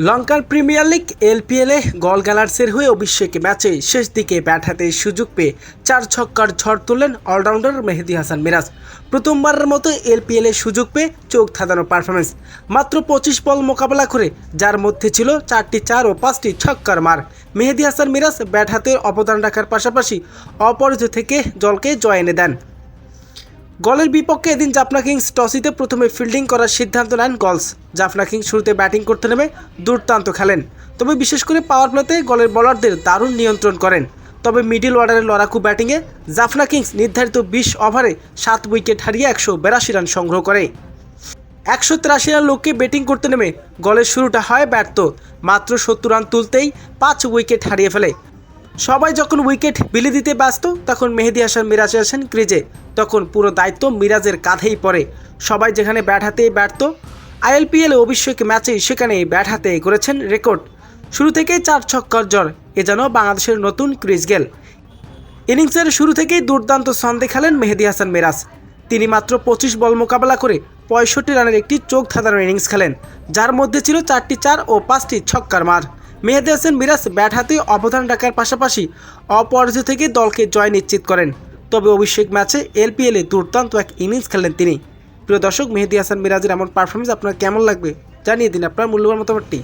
লঙ্কার premier league এলপিএলে গল গ্যালার্সের হয়ে অভিষেক ম্যাচে শেষ দিকে ব্যাট হাতে সুযোগ পেয়ে 4 ছক্কার ঝড় তুললেন অলরাউন্ডার মেহেদী হাসান মিরাজ। প্রথমবারের মতো এলপিএলে সুযোগ পেয়ে চোখ ধাঁধানো পারফরমেন্স। মাত্র 25 বল মোকাবেলা করে, যার মধ্যে ছিল 4টি 4 ও 5টি ছক্কার মার। মেহেদী হাসান মিরাজ ব্যাট হাতে অবদান রাখার পাশাপাশি অপরাজিত থেকে দলকে জয় এনে দেন। গলের বিপক্ষে এদিন জাফনা কিংস টসিতে প্রথমে ফিল্ডিং করার সিদ্ধান্ত নেন গলস। জাফনা কিংস শুরুতে ব্যাটিং করতে নেমে দুর্দান্ত খেলেন, তবে বিশেষ করে পাওয়ার প্লেতে গলের বোলারদের দারুণ নিয়ন্ত্রণ করেন। তবে মিডল অর্ডারের লড়াকু ব্যাটিংয়ে জাফনা কিংস নির্ধারিত 20 ওভারে 7 উইকেট হারিয়ে 182 রান সংগ্রহ করে। 183 রান লক্ষ্যে ব্যাটিং করতে নেমে গলের শুরুটা হয় ব্যর্থ। মাত্র 70 রান তুলতেই 5 উইকেট হারিয়ে ফেলে। সবাই যখন উইকেট বিলি দিতে ব্যস্ত, তখন মেহেদী হাসান মিরাজ আসেন ক্রিজে। তখন পুরো দায়িত্ব মিরাজের কাঁধেই পড়ে। সবাই যেখানে ব্যাট হাতেই ব্যর্থ, আইএলপিএলে অভিষেক ম্যাচেই সেখানে ব্যাট হাতে করেছেন রেকর্ড। শুরু থেকেই 4 ছক্কার ঝড়, এ যেন বাংলাদেশের নতুন ক্রিস গেল। ইনিংসের শুরু থেকেই দুর্দান্ত ছন্দে খেলেন মেহেদী হাসান মিরাজ। তিনি মাত্র 25 বল মোকাবেলা করে 65 রানের একটি চোখ ধাঁধানো ইনিংস খেলেন, যার মধ্যে ছিল 4টি 4 ও 5টি ছক্কার মার। মেহেদী হাসান মিরাজ ব্যাট হাতে অবদান রাখার পাশাপাশি অপরাজিত থেকে দলকে জয় নিশ্চিত করেন। তবে অভিষেক ম্যাচে এলপিএলে দুর্দান্ত এক ইনিংস খেলেন তিনি। প্রিয় দর্শক, মেহেদী হাসান মিরাজের এমন পারফরমেন্স আপনার কেমন লাগবে জানিয়ে দিন আপনার মূল্যবান মতামতটি।